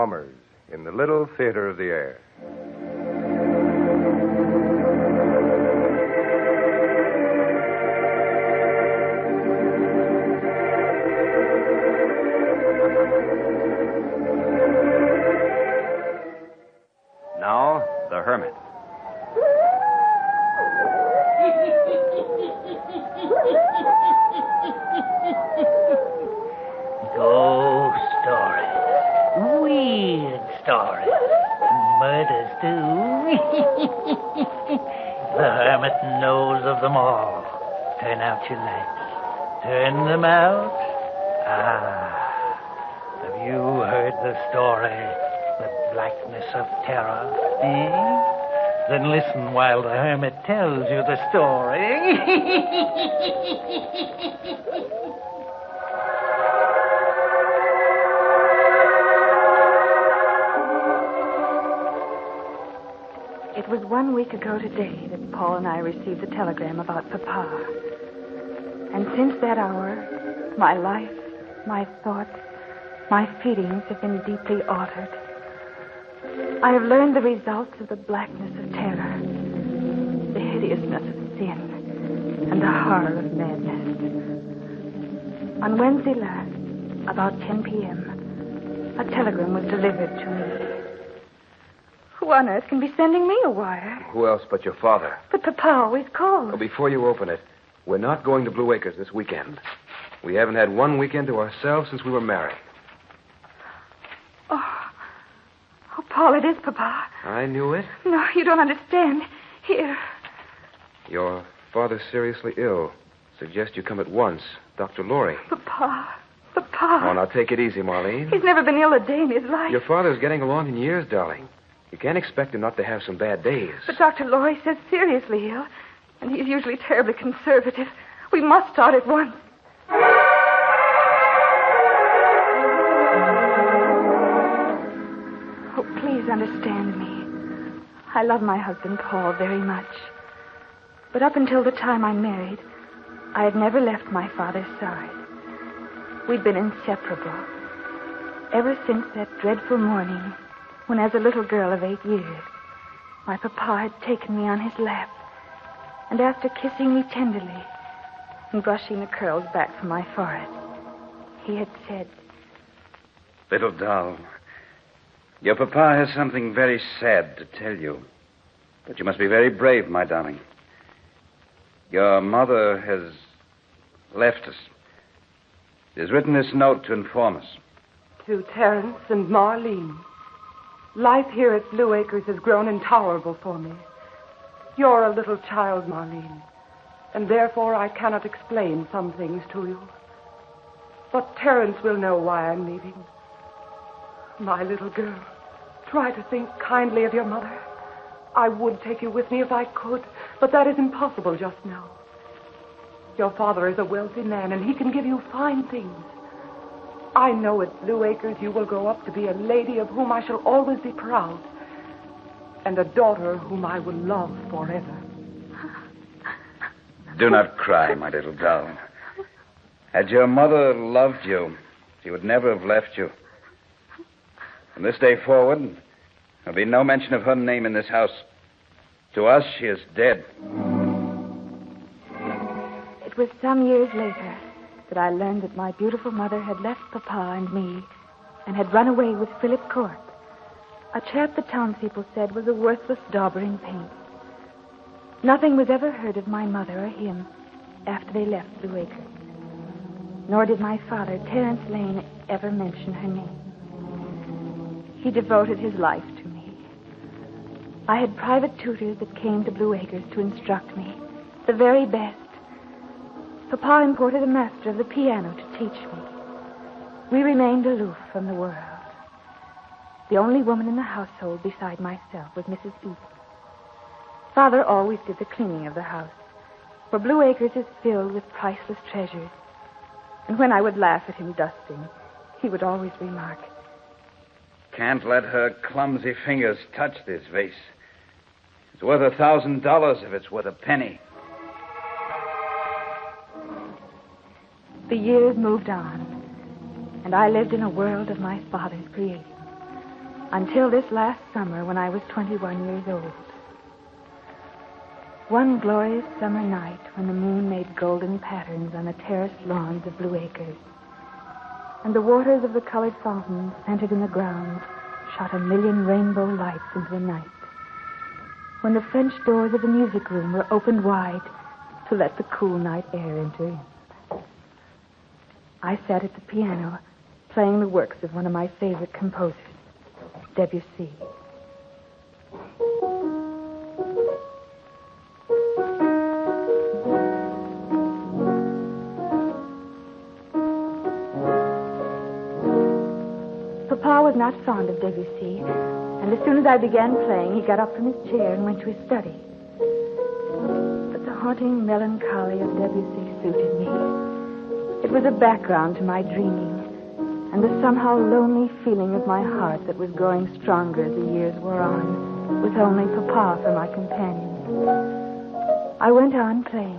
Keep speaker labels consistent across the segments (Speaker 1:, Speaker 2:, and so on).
Speaker 1: mummers in the Little Theater of the Air.
Speaker 2: Now, the Hermit.
Speaker 3: Ghost stories. Weird stories. Murders, too. The Hermit knows of them all. Turn out your lights. Turn them out. Have you heard the story? The Blackness of Terror, eh? Then listen while the Hermit tells you the story.
Speaker 4: It was 1 week ago today that Paul and I received a telegram about Papa. And since that hour, my life, my thoughts, my feelings have been deeply altered. I have learned the results of the blackness of terror, the hideousness of sin, and the horror of madness. On Wednesday last, about 10 p.m., a telegram was delivered to me. Who on earth can be sending me a wire?
Speaker 1: Who else but your father?
Speaker 4: But Papa always calls.
Speaker 1: Well, before you open it, we're not going to Blue Acres this weekend. We haven't had one weekend to ourselves since we were married.
Speaker 4: Oh, Paul, it is Papa.
Speaker 1: I knew it.
Speaker 4: No, you don't understand. Here.
Speaker 1: Your father's seriously ill. Suggest you come at once. Dr. Laurie.
Speaker 4: Papa.
Speaker 1: Oh, now take it easy, Marlene.
Speaker 4: He's never been ill a day in his life.
Speaker 1: Your father's getting along in years, darling. You can't expect him not to have some bad days.
Speaker 4: But Dr. Laurie says seriously ill, and he's usually terribly conservative. We must start at once. Oh, please understand me. I love my husband, Paul, very much. But up until the time I married, I had never left my father's side. We'd been inseparable. Ever since that dreadful morning when, as a little girl of 8 years, my papa had taken me on his lap, and after kissing me tenderly and brushing the curls back from my forehead, he had said,
Speaker 5: "Little doll, your papa has something very sad to tell you. But you must be very brave, my darling. Your mother has left us. She has written this note to inform us."
Speaker 6: To Terence and Marlene. Life here at Blue Acres has grown intolerable for me. You're a little child, Marlene, and therefore I cannot explain some things to you. But Terence will know why I'm leaving. My little girl, try to think kindly of your mother. I would take you with me if I could, but that is impossible just now. Your father is a wealthy man, and he can give you fine things. I know at Blue Acres you will grow up to be a lady of whom I shall always be proud, and a daughter whom I will love forever.
Speaker 5: Do not cry, my little doll. Had your mother loved you, she would never have left you. From this day forward, there'll be no mention of her name in this house. To us, she is dead.
Speaker 4: It was some years later that I learned that my beautiful mother had left Papa and me and had run away with Philip Court, a chap the townspeople said was a worthless dauber in paint. Nothing was ever heard of my mother or him after they left Blue Acres. Nor did my father, Terence Lane, ever mention her name. He devoted his life to me. I had private tutors that came to Blue Acres to instruct me, the very best. Papa imported a master of the piano to teach me. We remained aloof from the world. The only woman in the household beside myself was Mrs. East. Father always did the cleaning of the house, for Blue Acres is filled with priceless treasures. And when I would laugh at him dusting, he would always remark,
Speaker 5: "Can't let her clumsy fingers touch this vase. It's worth $1,000 if it's worth a penny."
Speaker 4: The years moved on, and I lived in a world of my father's creating. until this last summer when I was 21 years old. One glorious summer night when the moon made golden patterns on the terraced lawns of Blue Acres, and the waters of the colored fountains centered in the grounds shot a million rainbow lights into the night, when the French doors of the music room were opened wide to let the cool night air enter in. I sat at the piano, playing the works of one of my favorite composers, Debussy. Papa was not fond of Debussy, and as soon as I began playing, he got up from his chair and went to his study. But the haunting melancholy of Debussy suited me. It was a background to my dreaming, and the somehow lonely feeling of my heart that was growing stronger as the years wore on, with only Papa for my companion. I went on playing.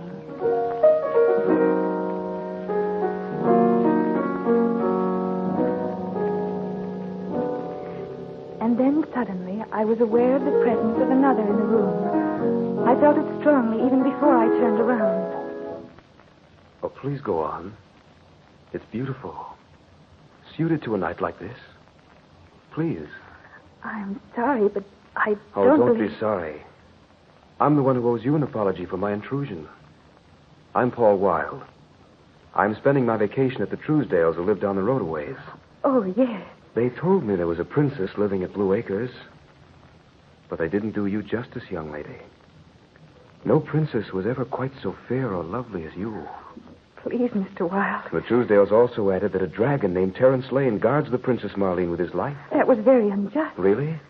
Speaker 4: And then suddenly I was aware of the presence of another in the room. I felt it strongly even before I turned around.
Speaker 1: Oh, please go on. It's beautiful. Suited to a night like this. Please.
Speaker 4: I'm sorry, but I
Speaker 1: don't
Speaker 4: believe...
Speaker 1: be sorry. I'm the one who owes you an apology for my intrusion. I'm Paul Wilde. I'm spending my vacation at the Truesdales who live down the road a ways.
Speaker 4: Oh, yes.
Speaker 1: They told me there was a princess living at Blue Acres. But they didn't do you justice, young lady. No princess was ever quite so fair or lovely as you.
Speaker 4: Please, Mr. Wilde.
Speaker 1: The Truesdales also added that a dragon named Terence Lane guards the Princess Marlene with his life.
Speaker 4: That was very unjust.
Speaker 1: Really?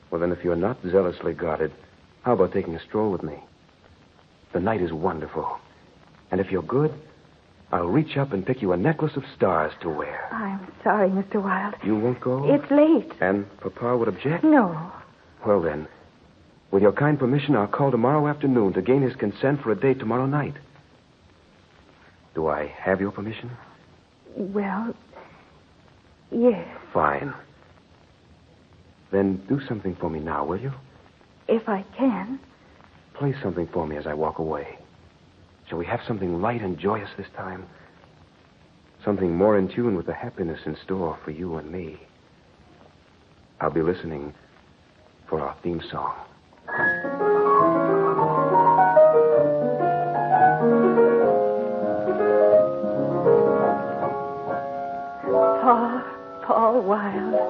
Speaker 1: Well, then, if you're not zealously guarded, how about taking a stroll with me? The night is wonderful. And if you're good, I'll reach up and pick you a necklace of stars to wear.
Speaker 4: I'm sorry, Mr. Wilde.
Speaker 1: You won't go?
Speaker 4: It's late.
Speaker 1: And Papa would object?
Speaker 4: No.
Speaker 1: Well, then, with your kind permission, I'll call tomorrow afternoon to gain his consent for a date tomorrow night. Do I have your permission?
Speaker 4: Well, yes.
Speaker 1: Fine. Then do something for me now, will you?
Speaker 4: If I can.
Speaker 1: Play something for me as I walk away. Shall we have something light and joyous this time? Something more in tune with the happiness in store for you and me. I'll be listening for our theme song.
Speaker 4: Paul Wilde.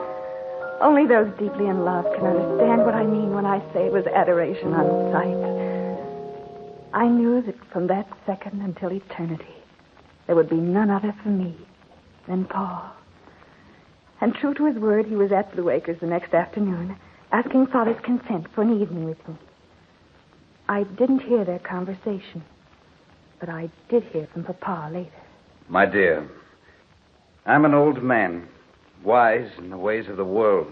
Speaker 4: Only those deeply in love can understand what I mean when I say it was adoration on sight. I knew that from that second until eternity, there would be none other for me than Paul. And true to his word, he was at Blue Acres the next afternoon, asking Father's consent for an evening with me. I didn't hear their conversation, but I did hear from Papa later.
Speaker 5: My dear, I'm an old man, wise in the ways of the world.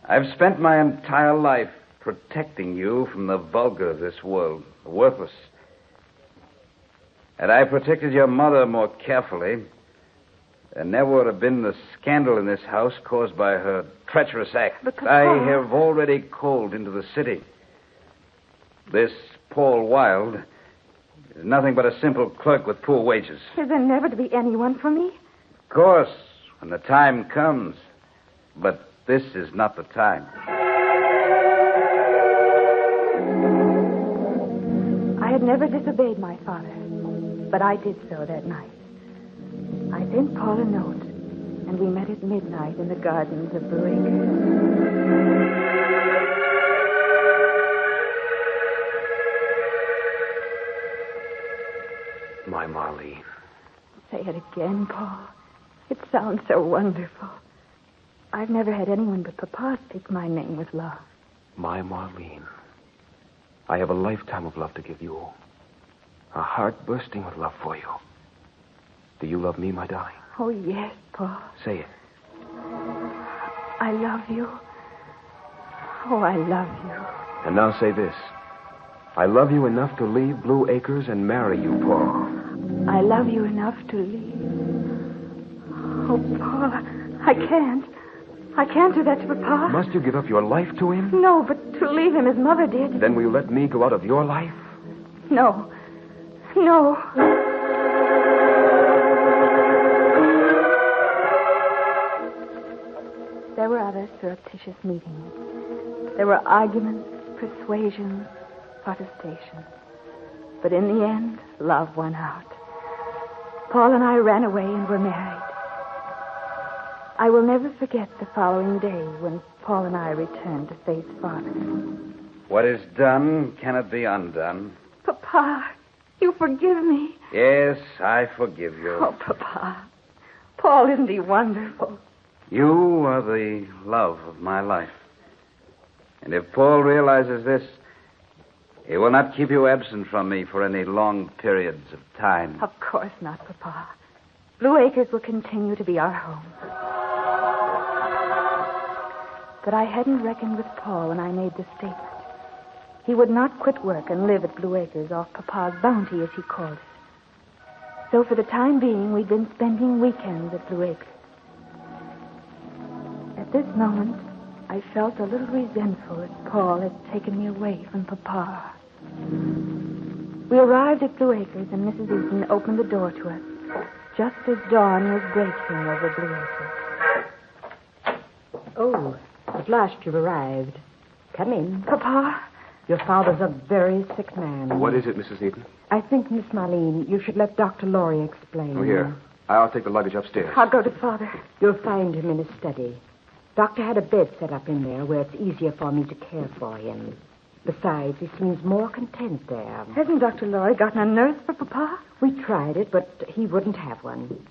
Speaker 5: I've spent my entire life protecting you from the vulgar of this world, the worthless. Had I protected your mother more carefully, there never would have been the scandal in this house caused by her treacherous act.
Speaker 4: But Papa...
Speaker 5: I have already called into the city. This Paul Wilde is nothing but a simple clerk with poor wages.
Speaker 4: Is there never to be anyone for me?
Speaker 5: Of course, when the time comes. But this is not the time.
Speaker 4: I had never disobeyed my father, but I did so that night. I sent Paul a note, and we met at midnight in the gardens of Blue Acres.
Speaker 1: My Marlene.
Speaker 4: Say it again, Paul. It sounds so wonderful. I've never had anyone but Papa speak my name with love.
Speaker 1: My Marlene. I have a lifetime of love to give you. A heart bursting with love for you. Do you love me, my darling?
Speaker 4: Oh, yes, Paul.
Speaker 1: Say it.
Speaker 4: I love you. Oh, I love you.
Speaker 1: And now say this. I love you enough to leave Blue Acres and marry you, Paul.
Speaker 4: I love you enough to leave. Oh, Paul, I can't. I can't do that to Papa.
Speaker 1: Must you give up your life to him?
Speaker 4: No, but to leave him as Mother did.
Speaker 1: Then will you let me go out of your life?
Speaker 4: No. No. There were other surreptitious meetings. There were arguments, persuasions, protestations. But in the end, love won out. Paul and I ran away and were married. I will never forget the following day when Paul and I returned to face Father.
Speaker 5: What is done cannot be undone.
Speaker 4: Papa, you forgive me.
Speaker 5: Yes, I forgive you.
Speaker 4: Oh, Papa. Paul, isn't he wonderful?
Speaker 5: You are the love of my life. And if Paul realizes this, he will not keep you absent from me for any long periods of time.
Speaker 4: Of course not, Papa. Blue Acres will continue to be our home. But I hadn't reckoned with Paul when I made the statement. He would not quit work and live at Blue Acres off Papa's bounty, as he called it. So for the time being, we'd been spending weekends at Blue Acres. At this moment, I felt a little resentful that Paul had taken me away from Papa. We arrived at Blue Acres, and Mrs. Eaton opened the door to us, just as dawn was breaking over Blue Acres.
Speaker 7: Oh, at last you've arrived. Come in.
Speaker 4: Papa?
Speaker 7: Your father's a very sick man.
Speaker 1: What is it, Mrs. Eaton?
Speaker 7: I think, Miss Marlene, you should let Dr. Laurie explain.
Speaker 1: Oh, here. I'll take the luggage upstairs.
Speaker 4: I'll go to Father.
Speaker 7: You'll find him in his study. Doctor had a bed set up in there where it's easier for me to care for him. Besides, he seems more content there.
Speaker 4: Hasn't Dr. Laurie gotten a nurse for Papa?
Speaker 7: We tried it, but he wouldn't have one.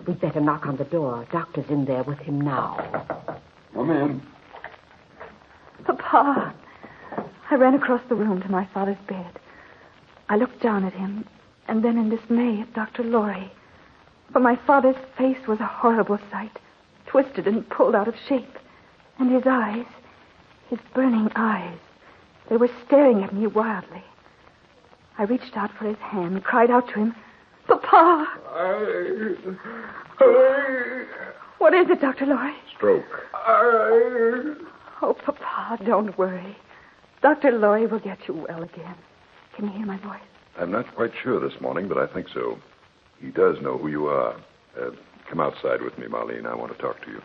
Speaker 7: We'd better knock on the door. Doctor's in there with him now.
Speaker 8: Come in.
Speaker 4: Papa. I ran across the room to my father's bed. I looked down at him, and then in dismay at Dr. Laurie. For my father's face was a horrible sight, twisted and pulled out of shape. And his eyes, his burning eyes, they were staring at me wildly. I reached out for his hand, cried out to him, Papa! What is it, Dr. Laurie?
Speaker 8: Stroke.
Speaker 4: Oh, Papa, don't worry. Dr. Laurie will get you well again. Can you hear my voice?
Speaker 8: I'm not quite sure this morning, but I think so. He does know who you are. Come outside with me, Marlene. I want to talk to you.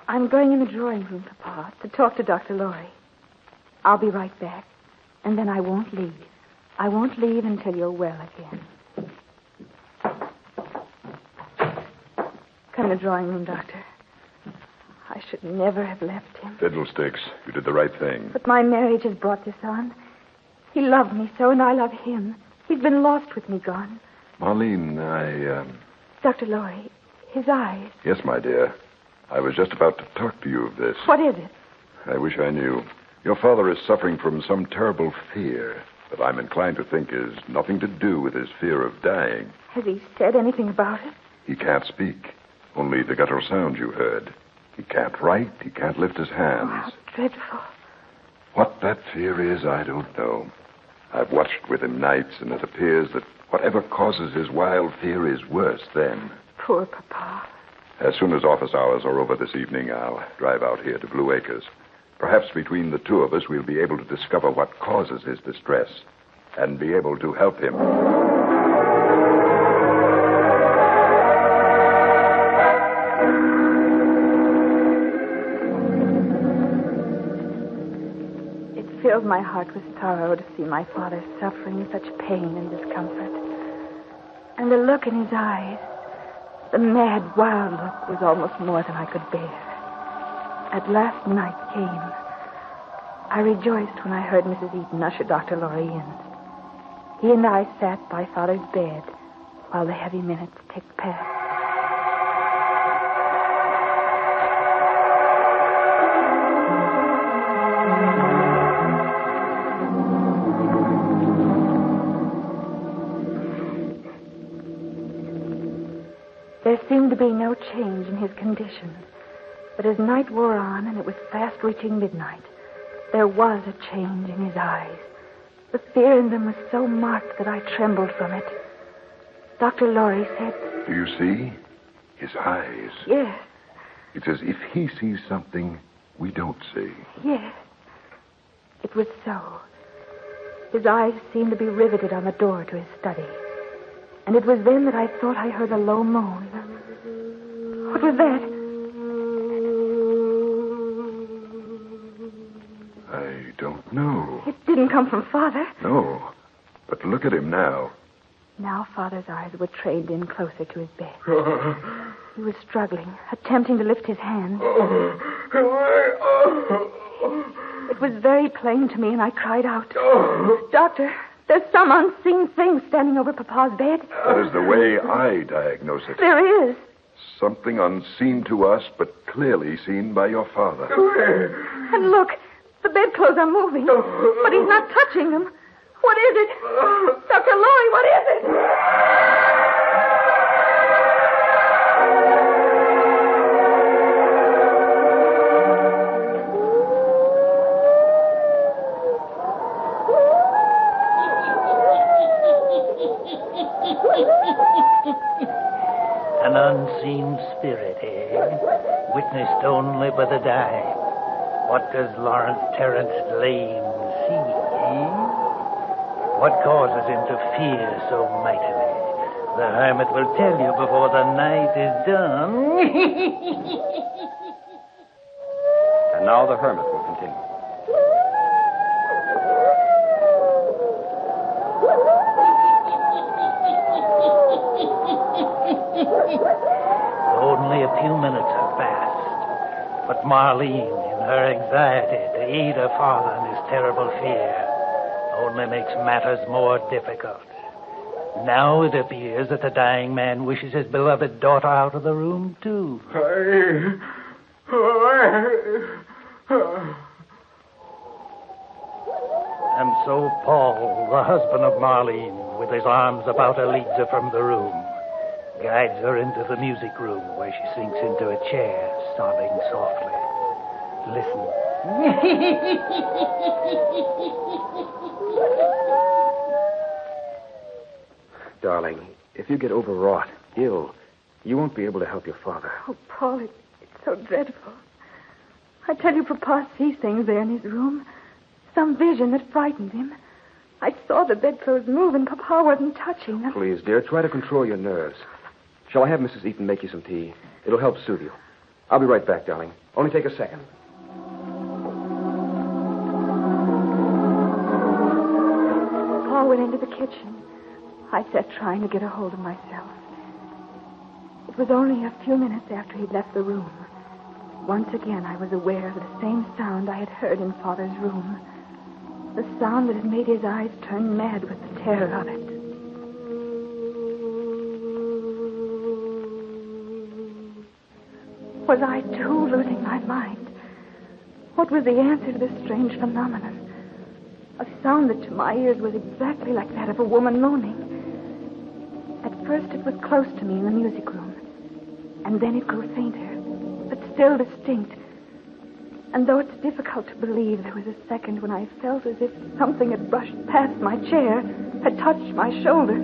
Speaker 4: I'm going in the drawing room, Papa, to talk to Dr. Laurie. I'll be right back, and then I won't leave. I won't leave until you're well again. Come in the drawing room, Doctor. I should never have left him.
Speaker 8: Fiddlesticks. You did the right thing.
Speaker 4: But my marriage has brought this on. He loved me so, and I love him. He's been lost with me gone.
Speaker 8: Marlene,
Speaker 4: Dr. Laurie, his eyes.
Speaker 8: Yes, my dear. I was just about to talk to you of this.
Speaker 4: What is it?
Speaker 8: I wish I knew. Your father is suffering from some terrible fear that I'm inclined to think is nothing to do with his fear of dying.
Speaker 4: Has he said anything about it?
Speaker 8: He can't speak. Only the guttural sounds you heard. He can't write. He can't lift his hands.
Speaker 4: Oh, how dreadful.
Speaker 8: What that fear is, I don't know. I've watched with him nights, and it appears that whatever causes his wild fear is worse then.
Speaker 4: Poor Papa.
Speaker 8: As soon as office hours are over this evening, I'll drive out here to Blue Acres. Perhaps between the two of us, we'll be able to discover what causes his distress and be able to help him.
Speaker 4: It filled my heart with sorrow to see my father suffering such pain and discomfort. And the look in his eyes, the mad, wild look, was almost more than I could bear. At last night came. I rejoiced when I heard Mrs. Eaton usher Dr. Laurie in. He and I sat by Father's bed while the heavy minutes ticked past. There seemed to be no change in his condition. But as night wore on and it was fast reaching midnight, there was a change in his eyes. The fear in them was so marked that I trembled from it. Dr. Laurie said...
Speaker 8: Do you see? His eyes.
Speaker 4: Yes.
Speaker 8: It's as if he sees something we don't see.
Speaker 4: Yes. It was so. His eyes seemed to be riveted on the door to his study. And it was then that I thought I heard a low moan. What was that?
Speaker 8: I don't know.
Speaker 4: It didn't come from Father.
Speaker 8: No. But look at him now.
Speaker 4: Now Father's eyes were trained in closer to his bed. He was struggling, attempting to lift his hand. It was very plain to me, and I cried out, Doctor, there's some unseen thing standing over Papa's bed.
Speaker 8: That is the way I diagnose it.
Speaker 4: There is.
Speaker 8: Something unseen to us, but clearly seen by your father.
Speaker 4: And look, the bedclothes are moving, but he's not touching them. What is it? Dr. Lorry, what is it?
Speaker 3: An unseen spirit, eh? Witnessed only by the dying. What does Lawrence Terrence Lane see, eh? What causes him to fear so mightily? The hermit will tell you before the night is done.
Speaker 2: And now the hermit will continue.
Speaker 3: Only a few minutes have passed. But Marlene, in her anxiety to aid her father in his terrible fear, only makes matters more difficult. Now it appears that the dying man wishes his beloved daughter out of the room, too. And so Paul, the husband of Marlene, with his arms about her, leads her from the room, guides her into the music room, where she sinks into a chair, sobbing softly. Listen.
Speaker 1: Darling, if you get overwrought, ill, you won't be able to help your father.
Speaker 4: Oh, Paul, it's so dreadful. I tell you, Papa sees things there in his room. Some vision that frightened him. I saw the bedclothes move, and Papa wasn't touching them.
Speaker 1: Please, dear, try to control your nerves. Shall I have Mrs. Eaton make you some tea? It'll help soothe you. I'll be right back, darling. Only take a second.
Speaker 4: Paul went into the kitchen. I sat trying to get a hold of myself. It was only a few minutes after he'd left the room. Once again, I was aware of the same sound I had heard in Father's room. The sound that had made his eyes turn mad with the terror of it. Was I, too, losing my mind? What was the answer to this strange phenomenon? A sound that to my ears was exactly like that of a woman moaning. At first it was close to me in the music room. And then it grew fainter, but still distinct. And though it's difficult to believe, there was a second when I felt as if something had brushed past my chair, had touched my shoulder.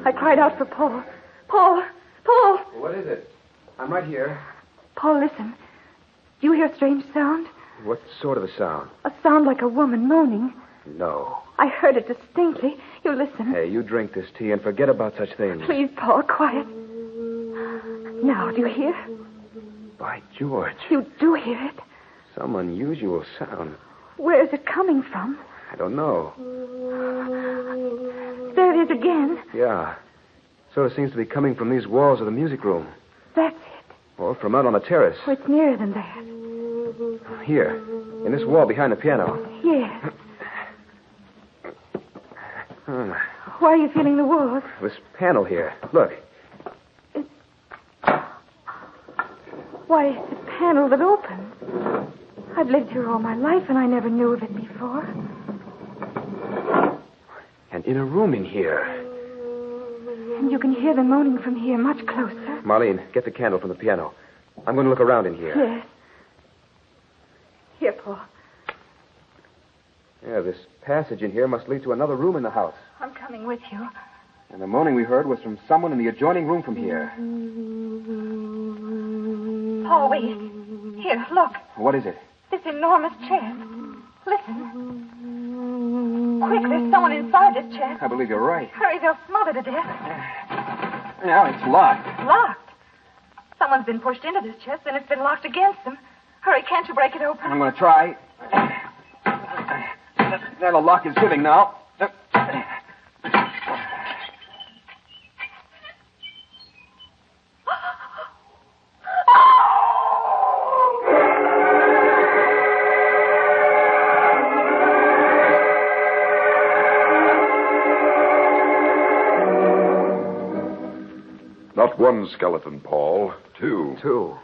Speaker 4: I cried out for Paul. Paul! Paul!
Speaker 1: What is it? I'm right here.
Speaker 4: Paul, listen. Do you hear a strange sound?
Speaker 1: What sort of a sound?
Speaker 4: A sound like a woman moaning.
Speaker 1: No.
Speaker 4: I heard it distinctly. You listen.
Speaker 1: Hey, you drink this tea and forget about such things.
Speaker 4: Please, Paul, quiet. Now, do you hear?
Speaker 1: By George.
Speaker 4: You do hear it?
Speaker 1: Some unusual sound.
Speaker 4: Where is it coming from?
Speaker 1: I don't know.
Speaker 4: There it is again.
Speaker 1: Yeah. Sort of seems to be coming from these walls of the music room.
Speaker 4: That's it.
Speaker 1: Or from out on the terrace.
Speaker 4: Oh, it's nearer than that.
Speaker 1: Here, in this wall behind the piano.
Speaker 4: Yes. Why are you feeling the walls?
Speaker 1: This panel here. Look.
Speaker 4: Why, it's a panel that opens. I've lived here all my life, and I never knew of it before.
Speaker 1: And in a room in here.
Speaker 4: And you can hear the moaning from here much closer.
Speaker 1: Marlene, get the candle from the piano. I'm going to look around in here.
Speaker 4: Yes. Here, Paul.
Speaker 1: Yeah, this passage in here must lead to another room in the house.
Speaker 4: I'm coming with you.
Speaker 1: And the moaning we heard was from someone in the adjoining room from here.
Speaker 4: Paul, wait. Here, look.
Speaker 1: What is it?
Speaker 4: This enormous chest. Listen. Quick, there's someone inside this chest.
Speaker 1: I believe you're right.
Speaker 4: Hurry, they'll smother to death.
Speaker 1: Now it's locked.
Speaker 4: Locked. Someone's been pushed into this chest, and it's been locked against them. Hurry, can't you break it open?
Speaker 1: I'm going to try. There, the lock is giving now.
Speaker 8: Not one skeleton, Paul. Two.
Speaker 1: Two.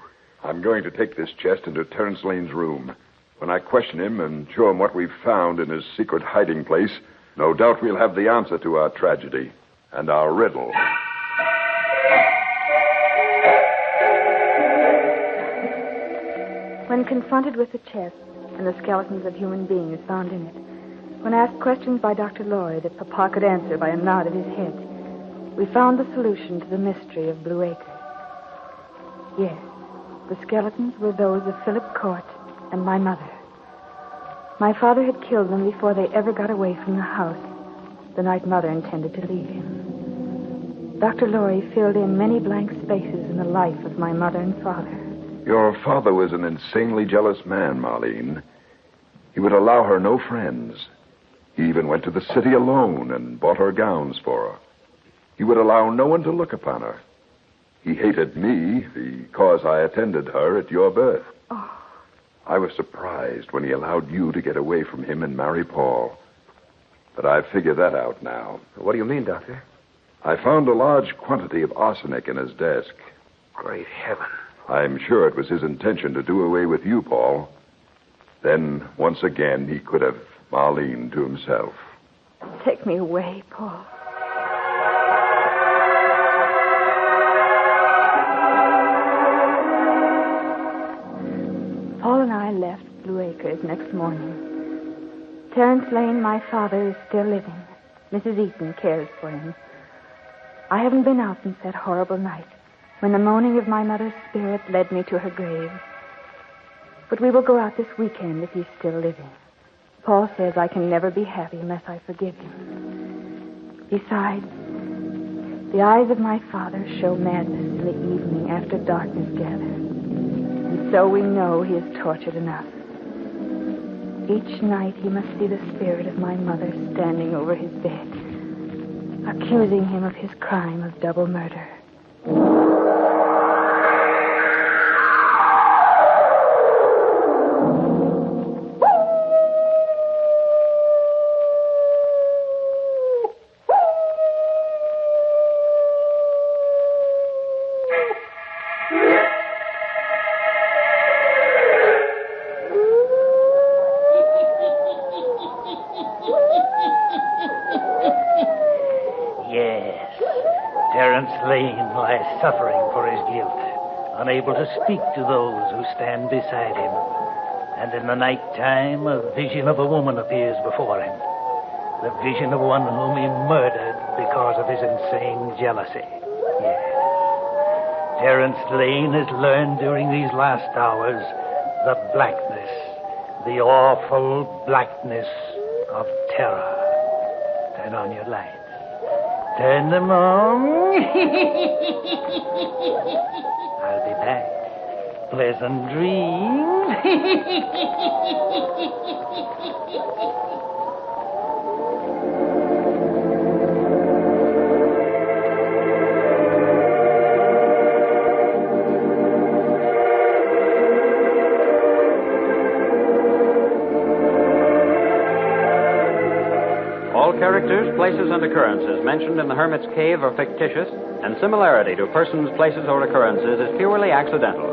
Speaker 8: I'm going to take this chest into Terence Lane's room. When I question him and show him what we've found in his secret hiding place, no doubt we'll have the answer to our tragedy and our riddle.
Speaker 4: When confronted with the chest and the skeletons of human beings found in it, when asked questions by Dr. Lorry that Papa could answer by a nod of his head, we found the solution to the mystery of Blue Acres. Yes, the skeletons were those of Philip Court and my mother. My father had killed them before they ever got away from the house, the night Mother intended to leave him. Dr. Lorry filled in many blank spaces in the life of my mother and father.
Speaker 8: Your father was an insanely jealous man, Marlene. He would allow her no friends. He even went to the city alone and bought her gowns for her. He would allow no one to look upon her. He hated me because I attended her at your birth.
Speaker 4: Oh.
Speaker 8: I was surprised when he allowed you to get away from him and marry Paul. But I've figured that out now.
Speaker 1: What do you mean, Doctor?
Speaker 8: I found a large quantity of arsenic in his desk.
Speaker 1: Great heaven.
Speaker 8: I'm sure it was his intention to do away with you, Paul. Then, once again, he could have Marlene to himself.
Speaker 4: Take me away, Paul. Paul and I left Blue Acres next morning. Terence Lane, my father, is still living. Mrs. Eaton cares for him. I haven't been out since that horrible night when the moaning of my mother's spirit led me to her grave. But we will go out this weekend if he's still living. Paul says I can never be happy unless I forgive him. Besides, the eyes of my father show madness in the evening after darkness gathers. And so we know he is tortured enough. Each night he must see the spirit of my mother standing over his bed, accusing him of his crime of double murder.
Speaker 3: Lane lies suffering for his guilt, unable to speak to those who stand beside him. And in the night time, a vision of a woman appears before him. The vision of one whom he murdered because of his insane jealousy. Yes. Terence Lane has learned during these last hours the blackness, the awful blackness of terror. Turn on your lights. Turn them on. I'll be back. Pleasant dreams.
Speaker 2: Characters, places, and occurrences mentioned in the Hermit's Cave are fictitious, and similarity to persons, places, or occurrences is purely accidental.